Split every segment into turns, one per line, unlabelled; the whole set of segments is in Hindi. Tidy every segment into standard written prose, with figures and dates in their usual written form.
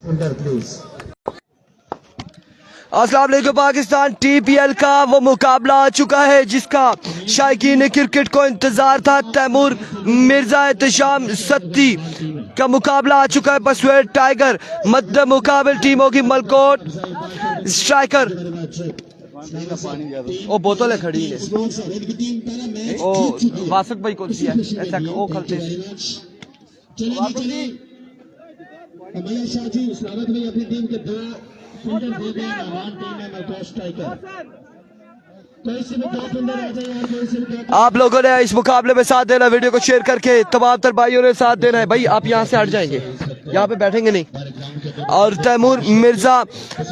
अस्सलाम वालेकुम। पाकिस्तान TPL का वो मुकाबला आ चुका है जिसका शायकीन क्रिकेट को इंतजार था। तैमूर मिर्जा एहतशाम सत्ती का मुकाबला आ चुका है। बसवेड़ टाइगर मध्य मुकाबल टीम होगी मलकोट स्ट्राइकर। ओ बोतल है खड़ी है ओ वासक भाई कौन सी है ऐसा ओ खलते
अपनी टीम के दो फिल्डर दे गए मेहमान टीम में मलकोट स्ट्राइकर।
आप लोगों ने इस मुकाबले में साथ देना, वीडियो को शेयर करके तमाम तर भाइयों ने साथ देना है। भाई आप यहाँ से हट जाएंगे, यहाँ पे बैठेंगे नहीं। और तैमूर मिर्जा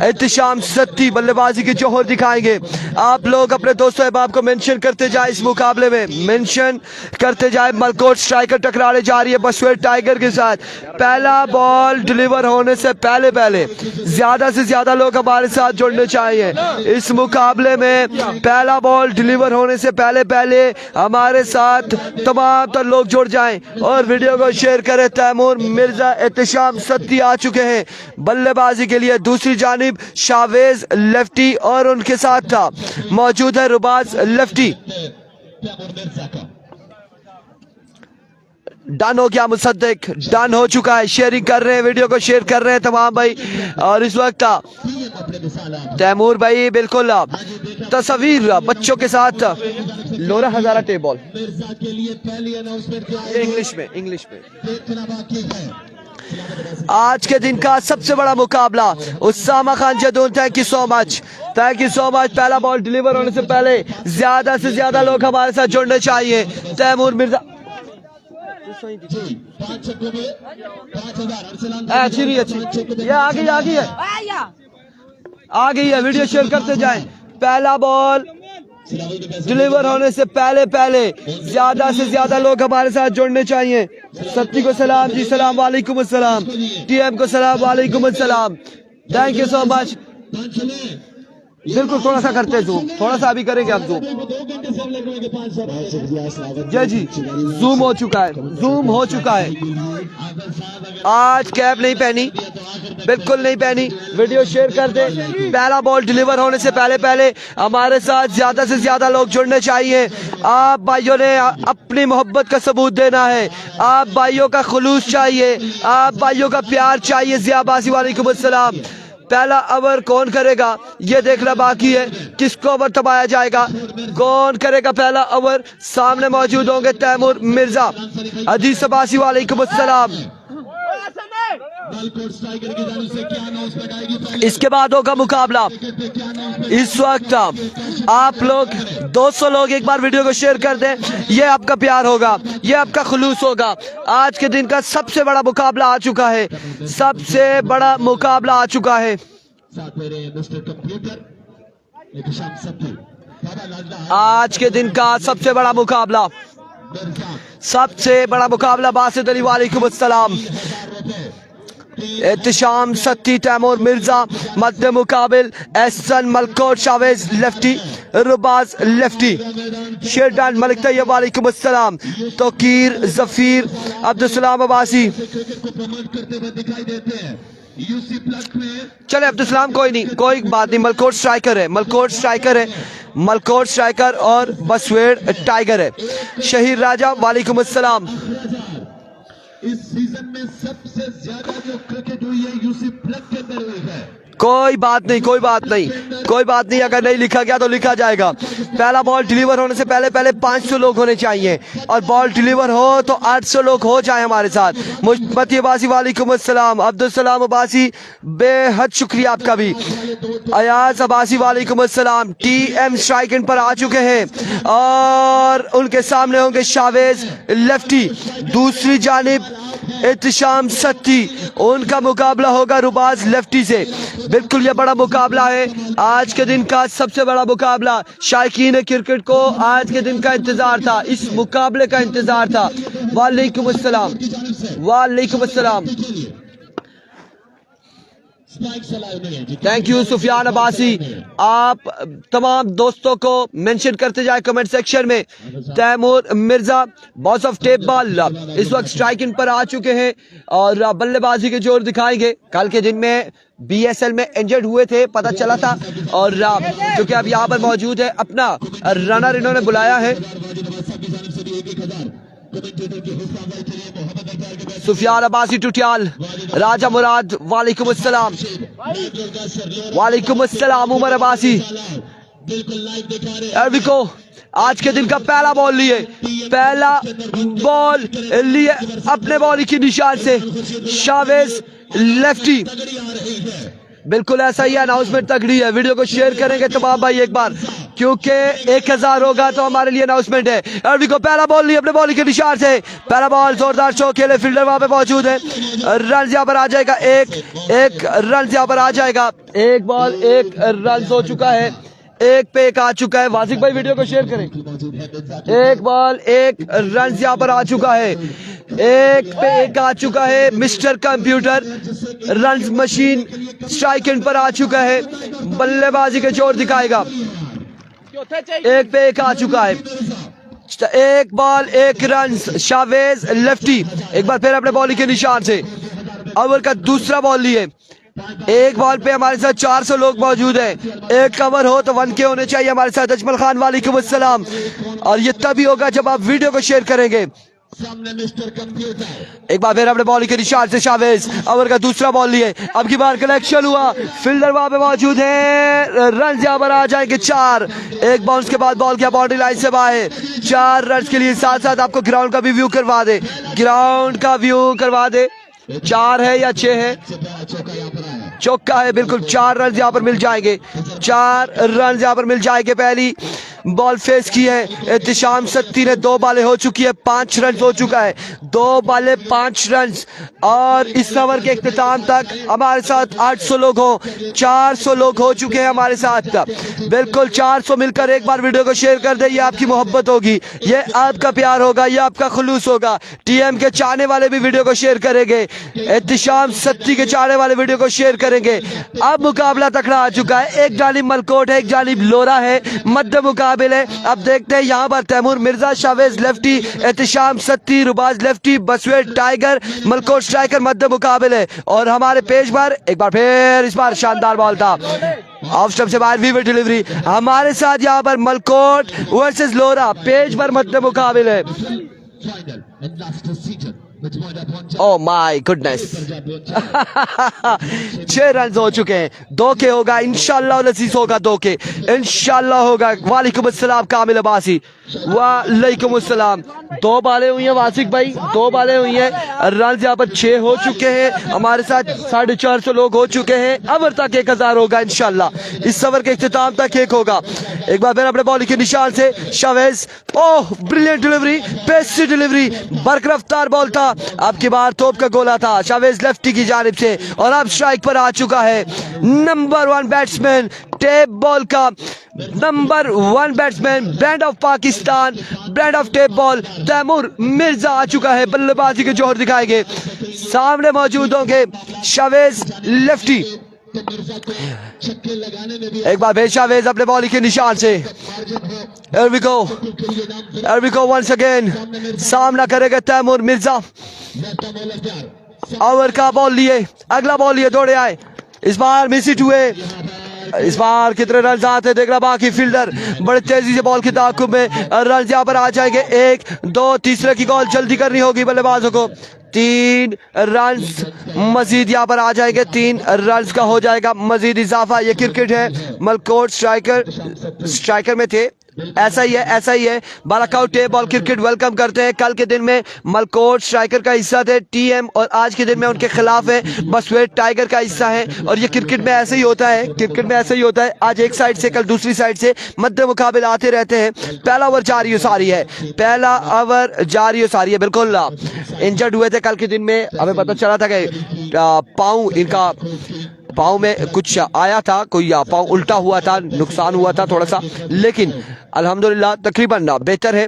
एहतशाम सत्ती बल्लेबाजी की जोहर दिखाएंगे। आप लोग अपने दोस्तों अहबाब को मेंशन करते जाए, इस मुकाबले में मेंशन करते जाए। मलकोट स्ट्राइकर टकराने जा रही है बसवेड़ टाइगर के साथ। पहला बॉल डिलीवर होने से पहले ज्यादा से ज्यादा लोग हमारे साथ जुड़ने चाहिए। इस मुकाबले में पहला बॉल डिलीवर होने से पहले हमारे साथ तमाम तर लोग जुड़ जाएं और वीडियो को शेयर करें। तैमूर मिर्जा एहतशाम सत्ती आ चुके हैं बल्लेबाजी के लिए। दूसरी जानिब शावेज लेफ्टी और उनके साथ था मौजूद है रुबाज लेफ्टी। डन हो गया, मुसद्दिक डन हो चुका है। शेयरिंग कर रहे हैं, वीडियो को शेयर कर रहे हैं तमाम भाई। और इस वक्त तैमूर भाई बिल्कुल तस्वीर बच्चों के साथ Lora Hazara tape ball English में आज के दिन का सबसे बड़ा मुकाबला Usama Khan Jadoon. Thank you so much. पहला बॉल डिलीवर होने से पहले ज्यादा से ज्यादा लोग हमारे साथ जुड़ने चाहिए। तैमूर मिर्जा अच्छी ये आ गई है, वीडियो शेयर करते जाएं। पहला बॉल डिलीवर होने से पहले ज्यादा से ज्यादा लोग हमारे साथ जुड़ने चाहिए। सत्ती को सलाम जी, सलाम वालेकुम अस्सलाम। TM को सलाम वालेकुम अस्सलाम। Thank you so much. बिल्कुल थोड़ा सा करते हैं जूम, थोड़ा सा अभी करेंगे आप जूम। जय जी जूम हो चुका है। आज कैप नहीं पहनी, बिल्कुल नहीं पहनी, वीडियो शेयर कर दे। पहला बॉल डिलीवर होने से पहले हमारे साथ ज्यादा से ज्यादा लोग जुड़ने चाहिए। आप भाइयों ने अपनी मोहब्बत का सबूत देना है, आप भाइयों का खुलूस चाहिए, आप भाइयों का प्यार चाहिए। जियाबासी वालेकुम अस्सलाम। पहला ओवर कौन करेगा ये देखना बाकी है, किसको ओवर दबाया जाएगा, कौन करेगा पहला ओवर। सामने मौजूद होंगे तैमूर मिर्जा। अजीज अब्बासी वालेकुम अस्सलाम। इसके बाद होगा मुकाबला। इस वक्त आप लोग 200 लोग एक बार वीडियो को शेयर कर दें, ये आपका प्यार होगा, ये आपका खुलूस होगा। आज के दिन का सबसे बड़ा मुकाबला आ चुका है, आज के दिन का सबसे बड़ा मुकाबला बासित अली वालेकुम अस्सलाम। एहतशाम सत्ती तैमूर मिर्जा मध्य मुकाबिल एहसन मलकोट शावेज लेफ्टी रुबाज लेफ्टी। शेरडान मलिक तैयब वालेकुम अस्सलाम। तोकीर जफीर अब्दुलसलाम अब्बासी। चले अब्दुलसलाम कोई नहीं, कोई बात नहीं। मलकोट स्ट्राइकर और बसवेड़ टाइगर है। शहीर राजा वालेकुम अस्सलाम।
इस सीजन में सबसे ज्यादा जो क्रिकेट हुई है यूसी प्लग के अंदर हुई है।
कोई बात नहीं, अगर नहीं लिखा गया तो लिखा जाएगा। पहला बॉल डिलीवर होने से पहले 500 लोग होने चाहिए और बॉल डिलीवर हो तो 800 लोग हो जाए हमारे साथ। मुश्तमती अब्बासी वालेकुम अस्सलाम। अब्दुल सलाम अब्बासी बेहद शुक्रिया आपका भी। अयाज अब्बासी वालेकुम अस्सलाम। TM स्ट्राइकिंग पर आ चुके हैं और उनके सामने होंगे शावेज लेफ्टी। दूसरी जानिब एहतशाम सत्ती, उनका मुकाबला होगा रुबाज लेफ्टी से। बिल्कुल ये बड़ा मुकाबला है, आज के दिन का सबसे बड़ा मुकाबला। शायकीन क्रिकेट को आज के दिन का इंतजार था, इस मुकाबले का इंतजार था। वालेकुम अस्सलाम।
स्ट्राइक चला उन्होंने।
Thank you Sufiyan Abbasi. आप तमाम दोस्तों को मेंशन करते जाए कमेंट सेक्शन में। Taimur Mirza boss of tape ball इस वक्त स्ट्राइक इन पर आ चुके हैं और बल्लेबाजी के जोर दिखाएंगे। कल के दिन में BSL में इंजर्ड हुए थे, पता चला था, और क्योंकि अब यहाँ पर मौजूद है अपना रनर इन्होंने बुलाया है। सुफियान अब्बासी टुटियाल, राजा मुराद वालेकुम अस्सलाम, वालेकुम अस्सलाम उमर अब्बासी। एर्विको आज के दिन का पहला बॉल लिए, पहला बॉल लिए अपने बॉल की निशान से शावेज लेफ्टी। बिल्कुल ऐसा ही अनाउंसमेंट तगड़ी है। वीडियो को शेयर करेंगे तमाम भाई एक बार, क्योंकि 1000 होगा तो हमारे लिए अनाउंसमेंट है। एर्वी को पहला बॉल लिए अपने बॉलिंग के निशान से, पहला बॉल जोरदार शॉट खेले, फील्डर वहां पे मौजूद है। रन यहाँ पर आ जाएगा, एक रन यहाँ पर आ जाएगा। एक बॉल एक रन हो चुका है, एक पे एक आ चुका है। वासिक भाई वीडियो को शेयर करें। एक बॉल एक रन यहाँ पर आ चुका है, एक पे एक आ चुका है। Mister computer run machine strike and पर आ चुका है, बल्लेबाजी के जोर दिखाएगा। एक पे एक आ चुका है, एक बॉल एक रन शावेज लेफ्टी एक बार फिर अपने बॉलिंग के निशान से। ओवर का दूसरा बॉल लिए, एक बॉल पे हमारे साथ 400 लोग मौजूद हैं। एक कवर हो तो 1K होने चाहिए हमारे साथ। अजमल खान वालेकुम अस्सलाम। और ये तभी होगा जब आप वीडियो को शेयर करेंगे।
सामने मिस्टर कंप्यूटर
एक बार फिर अपने बॉलिंग के निशान से शावेज, ओवर का दूसरा बॉल लिए, अब की बार कलेक्शन हुआ, फील्डर वहां पे मौजूद है। रन यहाँ पर आ जाएंगे 4। एक बाउंस के बाद बॉल किया बाउंड्री लाइन से बाहर, 4 रन के लिए। साथ साथ आपको ग्राउंड का भी व्यू करवा दे, ग्राउंड का व्यू करवा दे। 4 है या 6 है? चौका है, बिल्कुल 4 रन यहाँ पर मिल जाएंगे, 4 रन यहाँ पर मिल जाएंगे। पहली बॉल फेस की है एहतिशाम सत्ती ने, 2 बालें हो चुकी है, 5 रन हो चुका है, 2 बालें 5 रन। और इस ओवर के इख्तिताम तक हमारे साथ 800 लोग हो, 400 लोग हो चुके हैं हमारे साथ। बिल्कुल 400 मिलकर एक बार वीडियो को शेयर कर दे। ये आपकी मोहब्बत होगी, ये आपका प्यार होगा, ये आपका खुलूस होगा। TM के चाहने वाले भी वीडियो को शेयर करेंगे, एहतिशाम सत्ती के चाहने वाले वीडियो को शेयर करेंगे। अब मुकाबला तकड़ा आ चुका है, एक जानिब मलकोट है, एक जानिब लोरा है, मध्य मुकाबले। अब देखते हैं यहाँ पर तैमूर मिर्जा शावेज लेफ्टी, एहतिशाम सत्ती रुबाज लेफ्टी, बसवेट टाइगर, मलकोट स्ट्राइकर मध्य मुकाबले। और हमारे पेज पर एक बार फिर इस बार शानदार बॉल था ऑफ स्टंप से बाहर, वीवर डिलीवरी। हमारे साथ यहाँ पर मलकोट वर्सेस लोरा, पेज पर मध्य मुकाबले।
Final and last season
oh my goodness 6 run हो चुके हैं, 2K होगा इंशाल्लाह, लजीज होगा 2K इंशाल्लाह होगा। वालेकुम अस्सलाम कामिल अब्बासी, वालेकुम अस्सलाम। 2 बालें हुई हैं वासिक भाई, 2 बालें हुई हैं। रन यहाँ पर 6 हो चुके हैं, हमारे साथ 450 लोग हो चुके हैं। ओवर तक 1000 होगा इंशाल्लाह, इस ओवर के इख्तिताम तक 1 होगा। एक बार फिर अपने बॉलिंग के निशान से Shavez, oh brilliant delivery, pacy delivery, बरकरफ्तार बॉल था। अब की बार तोप का गोला था शावेज लेफ्टी की जानिब से, और अब स्ट्राइक पर आ चुका है नंबर 1 बैट्समैन टेप बॉल का, number 1 batsman brand of Pakistan, brand of tape ball Taimur Mirza आ चुका है। बल्लेबाजी के जोर दिखाएंगे, सामने मौजूद होंगे शावेज लेफ्टी। एक बार फिर शावेज अपने बॉलिंग के निशान से, एर्विको वंस अगेन, सामना करेगा तैमूर मिर्जा। ओवर का बॉल लिए, अगला बॉल लिए, दौड़े आए, इस बार मिस हिट हुए। इस बार कितने रन आते देख रहा, बाकी फील्डर बड़े तेजी से बॉल के ताकुब में, रन यहाँ पर आ जाएंगे 1, 2, तीसरे की कॉल जल्दी करनी होगी बल्लेबाजों को। 3 रन मजीद यहाँ पर आ जाएंगे, 3 रन का हो जाएगा मजीद इजाफा। ये क्रिकेट है, मलकोट स्ट्राइकर में थे, ऐसा ही है, ऐसा ही है। बालाकाउट टेप बॉल क्रिकेट वेलकम करते हैं। कल के दिन में मलकोट स्ट्राइकर का हिस्सा थे TM, और आज के दिन में उनके खिलाफ है बसवेट टाइगर का हिस्सा है। और ये क्रिकेट में ऐसे ही होता है, क्रिकेट में ऐसे ही होता है, आज एक साइड से कल दूसरी साइड से मध्य मुकाबले आते रहते हैं। पहला ओवर जारी सारी है, पहला ओवर जारी सारी है। बिल्कुल इंजर्ड हुए थे कल के दिन में, हमें पता चला था कि पाँव में कुछ आया था, कोई पाँव उल्टा हुआ था, नुकसान हुआ था थोड़ा सा, लेकिन अल्हम्दुलिल्लाह तकरीबन बेहतर है।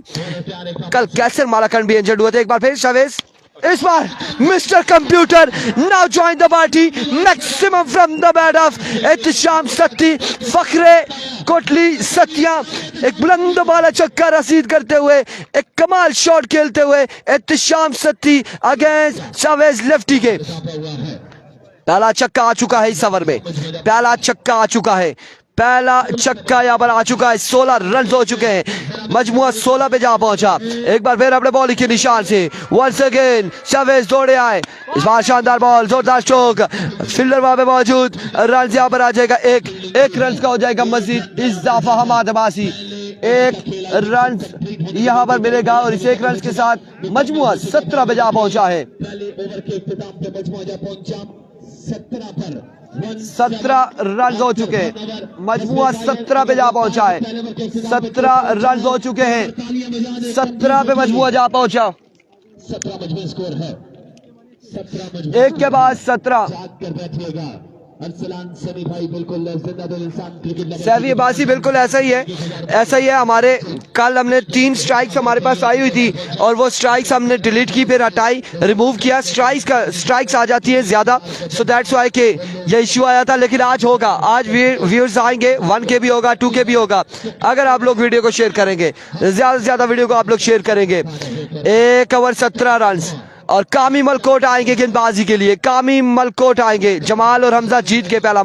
कल कैसर मालाकंड भी इंजर्ड हुए थे। एक बार फिर शावेज, इस बार mister computer now join the party maximum from the bat off Ehtisham Satti फखरे कोटली सत्या। एक बुलंद बाला चक्का रसीद करते हुए एक कमाल शॉट खेलते हुए एहतिशाम सत्ती अगेंस्ट शावेज लेफ्टी के। पहला छक्का आ चुका है इस ओवर में, पहला छक्का आ चुका है, पहला छक्का यहाँ पर आ चुका है। 16 रन हो चुके हैं, मजमुआ 16 पे जा पहुंचा। एक बार फिर अपने बॉलिंग के निशान से वंस अगेन शावेज दौड़े आए। इस बार शानदार बॉल, जोरदार स्ट्रोक, फील्डर वहां पे मौजूद। रन यहाँ पर आ जाएगा एक रन का हो जाएगा मजीद इजाफा हमाद अब्बासी। एक रन यहाँ पर मिलेगा और इस एक रन के साथ मजमुआ 17 पे जा पहुंचा है। 17 रन हो चुके हैं, मजमुआ 17 पे जा पहुंचा है। 17 रन हो चुके हैं, 17 पे मजमुआ जा पहुंचा।
17 मजबूत स्कोर है, 17
एक के बाद 17।
अरसलान सनी भाई बिल्कुल जिंदा दिल इंसान क्रिकेट
सैफी अब्बासी बिल्कुल ऐसा ही है, ऐसा ही है। हमारे कल हमने 3 स्ट्राइक्स हमारे पास आई हुई थी और वो स्ट्राइक्स हमने डिलीट की, फिर हटाई, रिमूव किया। स्ट्राइक्स आ जाती है ज्यादा, सो दैट्स व्हाई के ये इशू आया था। लेकिन आज होगा, आज व्यूअर्स आएंगे, 1K भी होगा, 2K भी होगा अगर आप लोग वीडियो को शेयर करेंगे, ज्यादा से ज्यादा वीडियो को आप लोग शेयर करेंगे। 1 ओवर 17 रन और कामी मलकोट आएंगे गेंदबाजी के लिए। कामी मलकोट आएंगे, जमाल और हमजा जीत गए पहला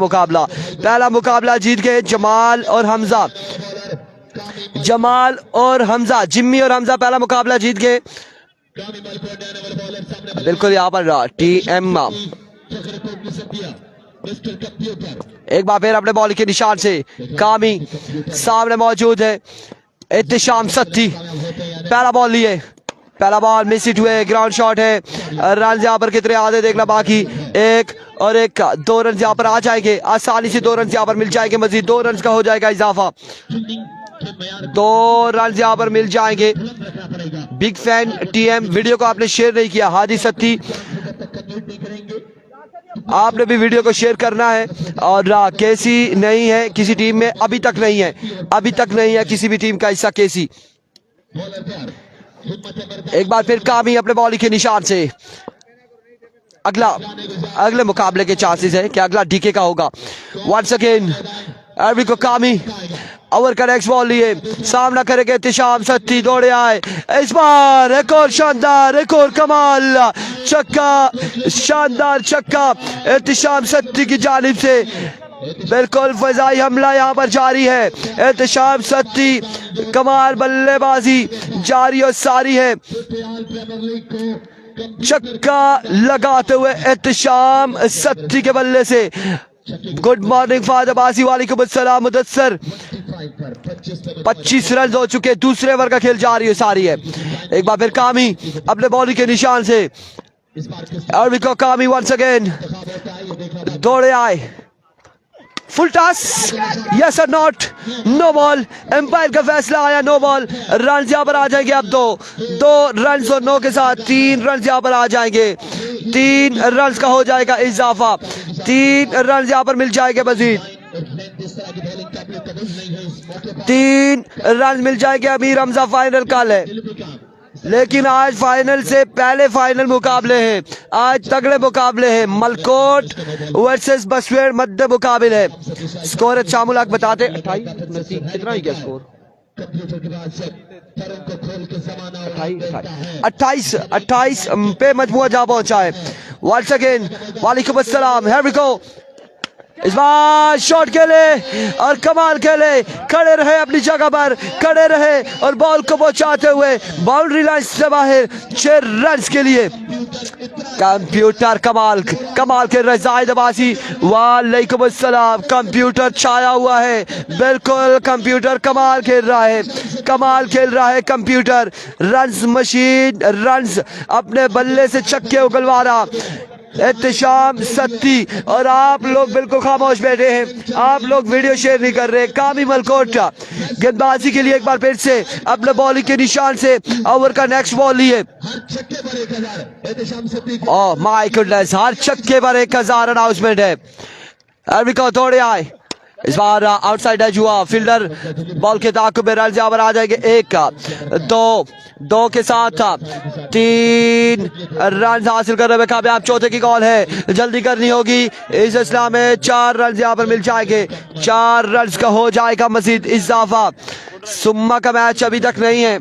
मुकाबला जीत गए जमाल और हमजा। जमाल और हमजा, जिम्मी और हमजा पहला मुकाबला जीत गए। बिल्कुल यहाँ पर TM एक बार फिर अपने बॉल के निशान से कामी सामने मौजूद है। एहतिशाम सत्ती पहला बॉल लिए, पहला बॉल मिस हिट हुए, ग्राउंड शॉट है। रन यहाँ पर कितने आधे देखना बाकी, 1 और 1 का 2 रन यहाँ पर आ जाएंगे, आसानी से 2 रन यहाँ पर मिल जाएंगे, मजीद 2 रन का हो जाएगा इजाफा, 2 रन यहाँ पर मिल जाएंगे। बिग फैन TM, वीडियो को आपने शेयर नहीं किया, हादी सत्ती आपने भी वीडियो को शेयर करना है। और केसी नहीं है किसी टीम में, अभी तक नहीं है किसी भी टीम का हिस्सा केसी। एक बार फिर कामी अपने बॉलिंग के निशान से अगले मुकाबले के चांसेस है कि अगला DK का होगा। वंस अगेन को कामी ओवर का नेक्स्ट बॉल लिए, सामना करेंगे एहतिशाम सत्ती, दौड़े आए। इस बार एक और शानदार, एक और कमाल छक्का, शानदार छक्का एहतिशाम सत्ती की जानिब से। बिल्कुल फजाई हमला यहाँ पर जारी है, एहतिशाम सत्ती कमाल बल्लेबाजी जारी और सारी है। छक्का लगाते हुए एहतिशाम सत्ती के बल्ले से। गुड मॉर्निंग फादर अब्बासी, वालेकुम अस्सलाम मुदस्सर। 25 रन हो चुके, दूसरे ओवर का खेल जारी है सारी है। एक बार फिर कामी अपने बॉलिंग के निशान से, कामी वंस अगेन दौड़े आए, फुल टॉस, यस और नॉट, नो बॉल, एम्पायर का फैसला आया नो बॉल। रन यहाँ पर आ जाएंगे अब 2 रन और 9 के साथ 3 रन यहाँ पर आ जाएंगे, 3 रन का हो जाएगा इजाफा, 3 रन यहाँ पर मिल जाएंगे मजीद, 3 रन मिल जाएंगे। अमीर हमजा फाइनल कल है, लेकिन आज फाइनल से पहले फाइनल मुकाबले हैं, आज तगड़े मुकाबले हैं। मलकोट वर्सेस बसवेड़ मध्य मुकाबले है। स्कोर शामुलाक बताते 28 कितना ही क्या स्कोर, 28 पे मजमुआ जा पहुंचा है। वंस अगेन वालेकुम अस्सलाम, हियर वी गो। इस बार शॉट खेले और कमाल खेले, खड़े रहे अपनी जगह पर, खड़े रहे और बॉल को पहुंचाते हुए बाउंड्री लाइन से बाहर 6 रन के लिए। कंप्यूटर कमाल खेल रहे जाहिद अब्बासी, वालेकुम अस्सलाम। कंप्यूटर छाया हुआ है, बिल्कुल कंप्यूटर कमाल खेल रहा है कंप्यूटर। रन्स मशीन, रन्स अपने बल्ले से छक्के उगलवा रहा एहतिशाम सत्ती, और आप लोग बिल्कुल खामोश बैठे हैं, आप लोग वीडियो शेयर नहीं कर रहे। कामी मलकोटा गेंदबाजी के लिए एक बार फिर से अपने बॉलिंग के निशान से ओवर का नेक्स्ट बॉल लिए। ओह माय गुडनेस, हर छक्के पर 1000 अनाउंसमेंट है। अरबिका दौड़े आए, इस बार आउटसाइड एज हुआ, फील्डर बॉल के ताक़ुब में रन यहाँ पर आ जाएंगे। 1 2 2 के साथ 3 रन हासिल करने में कामयाब। चौथे की कॉल है, जल्दी करनी होगी इस इस्लाम में। 4 रन यहाँ पर मिल जाएंगे, 4 रन का हो जाएगा मजीद इजाफा। सुम्मा का मैच अभी तक नहीं है,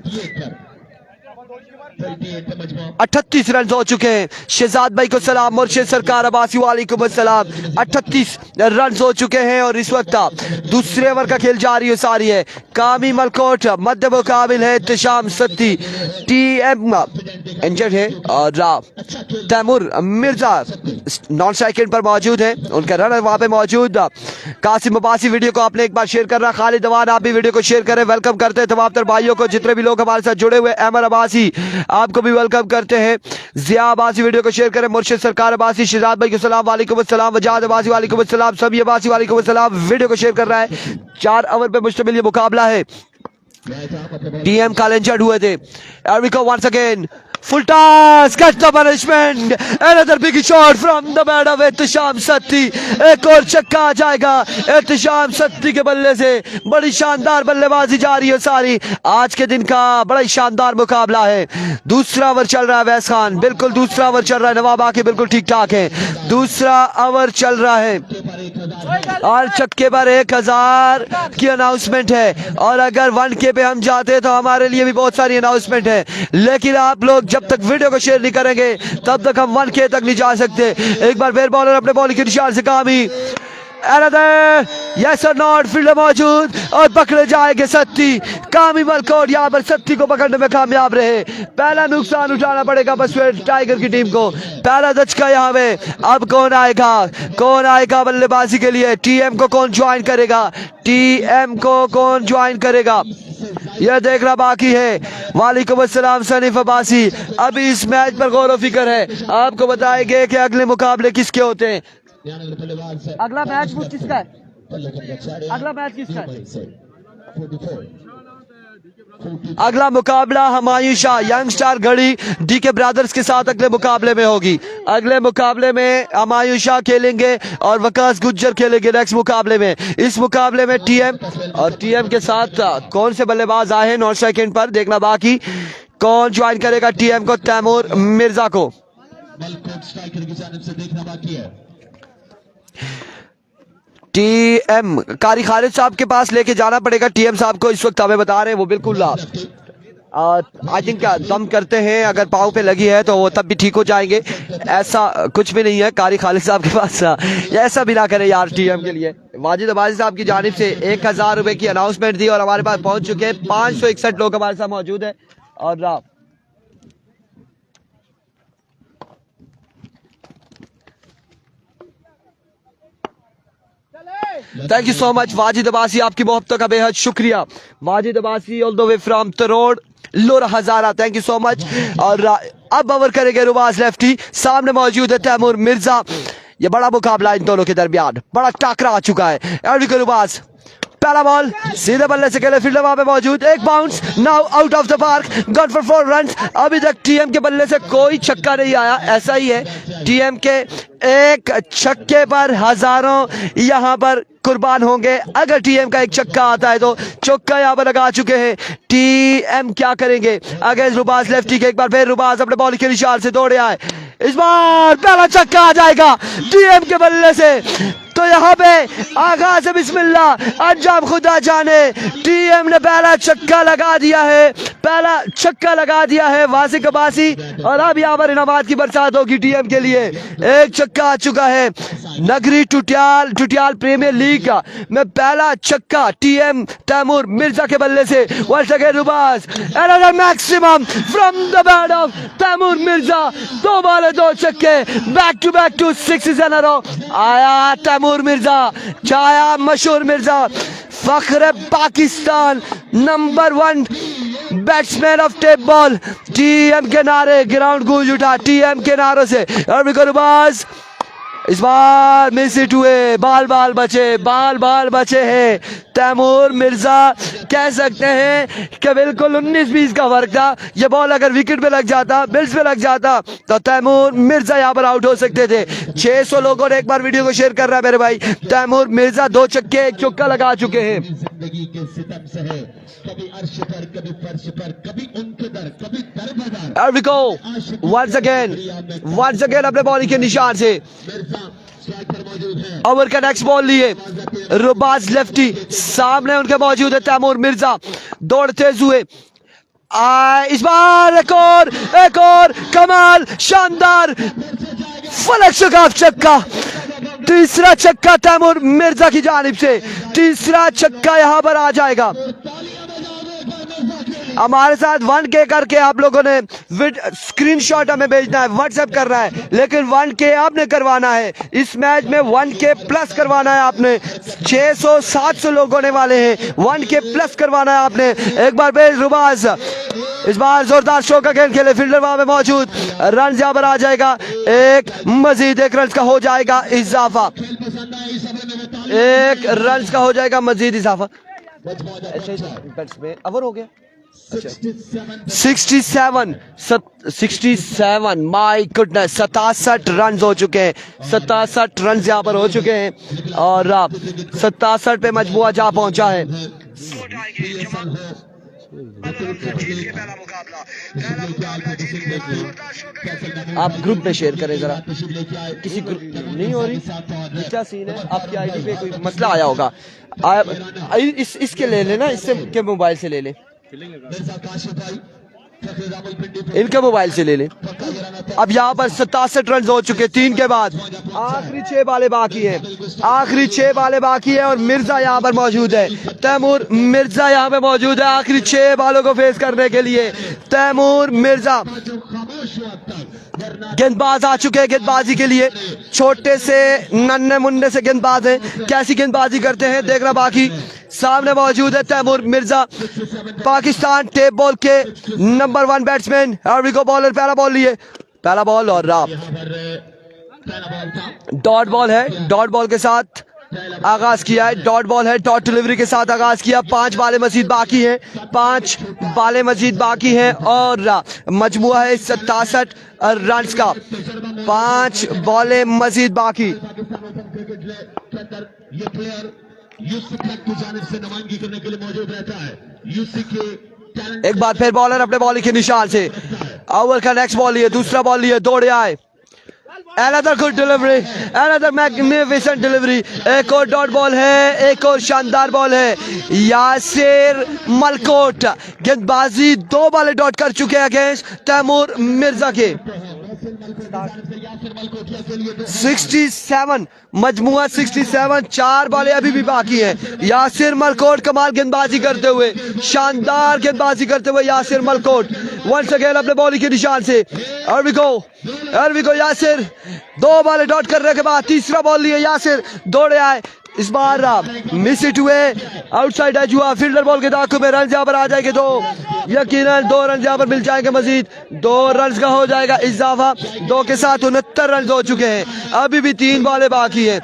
38 रन हो चुके हैं। शहजाद भाई को सलाम, मुर्शिद सरकार अब्बासी वालेकुम अस्सलाम। 38 रन हो चुके हैं और इस वक्त दूसरे ओवर का खेल जारी सारी है। कामी मलकोट मध्य मुकाबिल है इत्तिशाम सत्ती, टीएम इंजर्ड है और तैमूर मिर्जा नॉन स्ट्राइक पर मौजूद है, उनका रनर वहां पे मौजूद। कासिम अब्बासी वीडियो को आपने एक बार शेयर करना। खालिद अवान आप भी वीडियो को शेयर करें। वेलकम करते हैं तमाम तर भाइयों को, जितने भी लोग हमारे साथ जुड़े हुए। अमर अब्बासी आपको भी वेलकम करते हैं। जिया अब्बासी वीडियो को शेयर करें। मुर्शिद सरकार अब्बासी, शहजाद भाई को सलाम वालेकुम अस्सलाम। वजाद अब्बासी वालेकुम अस्सलाम। सभी अब्बासी वालेकुम अस्सलाम। वीडियो को शेयर कर रहा है। 4 ओवर पे मुश्तमिल ये मुकाबला है। टीएम काल इंजर्ड हुए थे। Here we go once again. Full toss, catch the punishment. Another big shot from the bat of इत्तिशाम Satti. एक और छक्का आ जाएगा इत्तिशाम सत्ती के बल्ले से। बड़ी शानदार बल्लेबाजी जा रही है सारी। आज के दिन का बड़ा ही शानदार मुकाबला है। दूसरा ओवर चल रहा है वैस खान, बिल्कुल दूसरा ओवर चल रहा है। नवाब आके बिल्कुल ठीक ठाक है। दूसरा ओवर चल रहा है और छक्के पर 1000 की अनाउंसमेंट है। और अगर 1K पे हम जाते तो हमारे लिए भी बहुत सारी अनाउंसमेंट है, लेकिन आप लोग जब तक वीडियो को शेयर नहीं करेंगे तब तक हम 1K तक नहीं जा सकते। एक बार फिर बॉलर अपने बॉल के निशान से कामी, यस और नॉट फील्डर मौजूद और पकड़े जाएंगे सत्ती। कामी मलकोट यहाँ पर सत्ती को पकड़ने में कामयाब रहे। पहला नुकसान उठाना पड़ेगा बसवेट टाइगर की टीम को। पहला दचका यहाँ पे। अब कौन आएगा बल्लेबाजी के लिए? टीएम को कौन ज्वाइन करेगा? यह देखना बाकी है। वालेकुम अस्सलाम सनीफ अब्बासी। अभी इस मैच पर गौर व फिक्र है। आपको बताएंगे कि अगले मुकाबले किसके होते हैं। अगला मैच किसका है? अगला मुकाबला हुमायूं शाह यंग स्टार घड़ी डीके ब्रदर्स के साथ अगले मुकाबले में होगी। अगले मुकाबले में हुमायूं शाह खेलेंगे और वकास गुज्जर खेलेंगे नेक्स्ट मुकाबले में। इस मुकाबले में टीएम और टीएम के साथ कौन से बल्लेबाज आए हैं नॉन स्ट्राइक एंड पर देखना बाकी। कौन ज्वाइन करेगा टीएम को? तैमूर मिर्जा को। टीएम कारी खालिद साहब के पास लेके जाना पड़ेगा। टीएम साहब को इस वक्त हमें बता रहे हैं वो बिल्कुल आई थिंक दम करते हैं। अगर पाँव पे लगी है तो वो तब भी ठीक हो जाएंगे। ऐसा कुछ भी नहीं है कारी खालिद साहब के पास। ऐसा भी ना करें यार टीएम के लिए। वाजिद अब्बासी साहब की जानिब से 1000 रुपए की अनाउंसमेंट दी और हमारे पास पहुंच चुके हैं। 561 लोग हमारे साथ मौजूद है। और thank you so much Wajid Abbasi, आपकी मोहब्बतों का बेहद शुक्रिया। Wajid Abbasi all the way from Tarod Lora Hazara, thank you so much. और अब ओवर करेंगे रुबाज लेफ्टी। सामने मौजूद है तैमूर मिर्जा। ये बड़ा मुकाबला इन दोनों के दरमियान, बड़ा टाकरा आ चुका है। रुबाज पहला बॉल सीधे बल्ले से खेले, फील्डर वहां पे मौजूद। एक bounce now out of the park, gone for 4 run. अभी तक टीएम के बल्ले से कोई छक्का नहीं आया। ऐसा ही है, टीएम के एक छक्के पर हजारों यहाँ पर कुर्बान होंगे। अगर टीएम का एक छक्का आता है तो चौका यहाँ पर लगा चुके हैं। टीएम क्या करेंगे अगर रुबाज लेफ्टी के? एक बार फिर रुबाज अपने बॉल के निशान से दौड़े आए। इस बार पहला छक्का आ जाएगा टीएम के बल्ले से। तो यहाँ पे आगाज बिस्मिल्लाह, अंजाम खुदा जाने। टीएम ने पहला छक्का लगा दिया है वासिक अब्बासी। और अब यहाँ पर इनामात की बरसात होगी टीएम के लिए। एक छक्का आ चुका है। नगरी टुटियाल प्रीमियर लीग में पहला छक्का टीएम तैमूर मिर्जा के बल्ले से। Once again Rubaz, another maximum from the bat off Taimur Mirza. 2 ball 2 छक्के, बैक टू 6 इन अ रो। आया तैमूर मिर्जा, छाया मशहूर मिर्जा, फख्र Pakistan, number 1 batsman off tape ball. TM के नारे, ग्राउंड गूंज उठा टीएम के नारों से। रुबाज इस बार मिस हिट हुए, बाल बचे हैं। तैमूर मिर्जा कह सकते हैं कि बिल्कुल 19-20 का फर्क था। ये बॉल अगर विकेट पे लग जाता, बिल्स पे लग जाता तो तैमूर मिर्जा यहाँ पर आउट हो सकते थे। 600 लोगों ने एक बार वीडियो को शेयर कर रहा है मेरे भाई। तैमूर मिर्जा 2 छक्के 1 चौका लगा चुके हैं।
जिंदगी के सितम से है, कभी अर्श पर कभी फर्श पर, कभी उनके दर कभी दर बदर।
Here we go. Once again अपने बॉलिंग के निशान से
मिर्जा स्ट्राइकर मौजूद है।
ओवर का नेक्स्ट बॉल लिए रुबाज लेफ्टी, सामने उनके मौजूद है तैमूर मिर्जा, दौड़ते हुए इस बार एक और कमाल, शानदार फलक शगाफ छक्का, तीसरा छक्का तैमूर मिर्जा की जानिब से, तीसरा छक्का यहां पर आ जाएगा। हमारे साथ 1K करके आप लोगों ने स्क्रीनशॉट हमें भेजना है, व्हाट्सएप करना है, लेकिन 1K आपने करवाना है इस मैच में, 1K प्लस करवाना है आपने। 600-700 लोग होने वाले हैं, 1K प्लस करवाना है आपने। एक बार बेज रुबाज, इस बार जोरदार शो का गेंद खेले, फील्डर वहां पे मौजूद, रन यहां पर आ जाएगा, एक मजीद एक रन का हो जाएगा इजाफा, एक रन का हो जाएगा मजीद इजाफा। बैट्समैन ओवर हो गया 67 माय गुडनेस, 67 रन हो चुके हैं, 67 रन यहाँ पर हो चुके हैं और 67 पे मजबूआ जा पहुंचा है। आप ग्रुप में शेयर करें जरा, किसी ग्रुप नहीं हो रही, क्या सीन है, आपकी आईडी पे कोई मसला आया होगा, इसके ले लेना, इससे के मोबाइल से ले ले, इनके मोबाइल से ले ले। अब यहाँ पर 67 रन हो चुके 3 के बाद, आखिरी 6 बालें बाकी हैं, आखिरी 6 बालें बाकी है और मिर्जा यहाँ पर मौजूद है, तैमूर मिर्जा यहाँ पे मौजूद है आखिरी 6 बालों को फेस करने के लिए। तैमूर मिर्जा गेंदबाज आ चुके हैं गेंदबाजी के लिए, छोटे से नन्हे मुन्ने से गेंदबाज हैं, कैसी गेंदबाजी करते हैं देखना बाकी। सामने मौजूद है तैमूर मिर्जा, पाकिस्तान टेप बॉल के नंबर 1 बैट्समैन। बॉलर पहला बॉल लिए, पहला बॉल और डॉट बॉल है, डॉट बॉल के साथ आगाज किया है, डॉट बॉल है, डॉट डिलीवरी के साथ आगाज किया। 5 बालें मजीद बाकी हैं, 5 बालें मजीद बाकी हैं और मजमुआ है 67 रन का, 5 बॉलें मजीद बाकी।
ये प्लेयर यूसुफ की जानिब से नुमाइंदगी करने के लिए मौजूद रहता है। यूसुफ के
एक बार फिर बॉलर अपने बॉलिंग के निशान से, ओवर का नेक्स्ट बॉल लिए, दूसरा बॉल लिए, दौड़े आए, another good delivery, another magnificent delivery, एक और डॉट बॉल है, एक और शानदार बॉल है। यासिर मलकोट गेंदबाजी 2 बालें डॉट कर चुके हैं अगेंस्ट तैमूर मिर्जा के। 67 मजमुआ 67, 4 बालें अभी भी बाकी हैं। यासिर मलकोट कमाल गेंदबाजी करते हुए, शानदार गेंदबाजी करते हुए यासिर मलकोट वंस अगेन अपने बॉलिंग के निशान से। Here we go यासिर, 2 बालें डॉट करने के बाद तीसरा बॉल लिए यासिर, दौड़े आए, इस बार मिस इट हुए, आउटसाइड एज हुआ, फील्डर बॉल के दाखिल में रन यहाँ पर आ जाएंगे 2, यकीनन 2 रन यहाँ पर मिल जाएंगे मजीद, 2 रन का हो जाएगा इजाफा। 2 के साथ 69 रन हो चुके हैं, अभी भी 3 बालें बाकी हैं,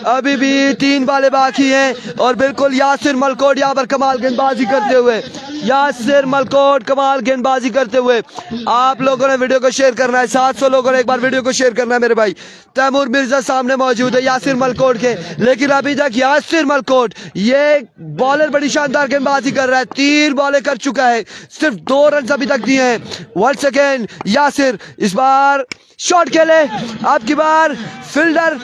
अभी भी 3 बालें बाकी हैं और बिल्कुल यासिर मलकोट यहाँ पर कमाल गेंदबाजी करते हुए, यासिर मलकोट कमाल गेंदबाजी करते हुए। आप लोगों ने वीडियो को शेयर करना है, 700 लोगों ने एक बार वीडियो को शेयर करना है मेरे भाई। तैमूर मिर्जा सामने मौजूद है यासिर मलकोट के, लेकिन अभी तक यासिर मलकोट ये बॉलर बड़ी शानदार गेंदबाजी कर रहा है, 3 बॉलें कर चुका है, सिर्फ 2 रन अभी तक दिए हैं। वंस अगेन यासिर, इस बार शॉट खेले, अब की बार फील्डर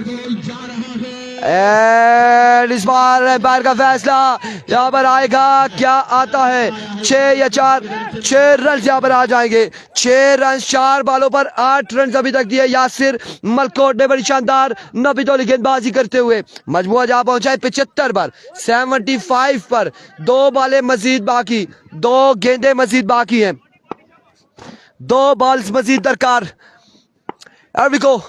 एंड इस बार अंपायर का फैसला यहाँ पर आएगा, क्या आता है, 6 या 4, 6 रन यहाँ पर आ जाएंगे, 6 रन 4 बालों पर 8 रन अभी तक दिए यासिर मलकोट ने बड़ी शानदार नबीतौली गेंदबाजी करते हुए। मजमुआ जहाँ पहुंचा है 75 पर, 75 पर, 2 बालें मजीद बाकी, 2 गेंदे मजीद बाकी हैं, 2 बॉल्स मजीद दरकार। Here we go,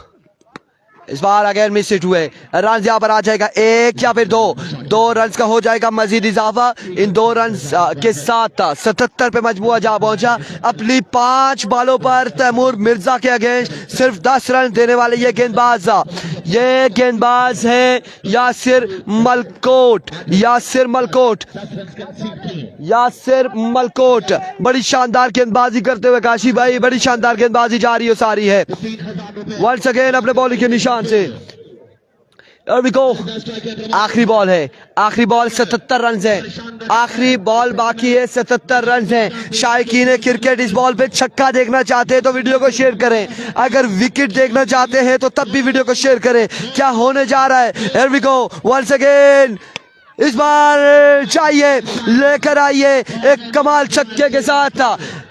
इस बार अगेन मिस हिट हुए, रन यहाँ पर आ जाएगा 1 या फिर 2 रन का हो जाएगा मजीद इजाफा। इन 2 रन के साथ 77 पे मजबूआ जा पहुंचा। अपनी 5 बालों पर तैमूर मिर्जा के अगेंस्ट सिर्फ 10 रन देने वाले ये गेंदबाज है यासिर मलकोट, यासिर मलकोट बड़ी शानदार गेंदबाजी करते हुए, काशी भाई बड़ी शानदार गेंदबाजी जारी है सारी है। वंस अगेन अपने बॉलिंग के निशान से Here we go. आखिरी बॉल है, आखिरी बॉल 77 रन है, आखिरी बॉल बाकी है, 77 रन है। शायकीन क्रिकेट इस बॉल पे छक्का देखना चाहते हैं तो वीडियो को शेयर करें, अगर विकेट देखना चाहते हैं तो तब भी वीडियो को शेयर करें। क्या होने जा रहा है? Here we go once again. इस बार चाहिए, लेकर आइए एक कमाल छक्के के साथ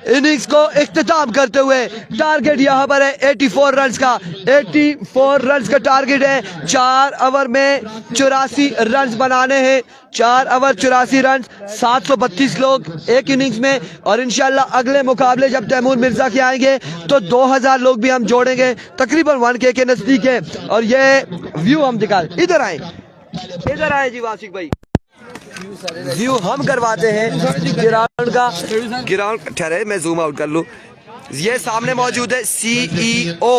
इनिंग्स को इख्तिताम करते हुए। टारगेट यहाँ पर है 84 रन का, 84 रन का टारगेट है। 4 ओवर में 84 रन बनाने हैं, 4 ओवर 84 रन, 732 लोग एक इनिंग्स में। और इंशाल्लाह अगले मुकाबले जब तैमूर मिर्जा के आएंगे तो 2000 लोग भी हम जोड़ेंगे, तकरीबन 1K के नजदीक है। और ये व्यू हम दिखा, इधर आए, इधर आए जी वासिक भाई, व्यू हम करवाते हैं ग्राउंड का। ग्राउंड ठहरे मैं जूम आउट कर लूं। ये सामने मौजूद है CEO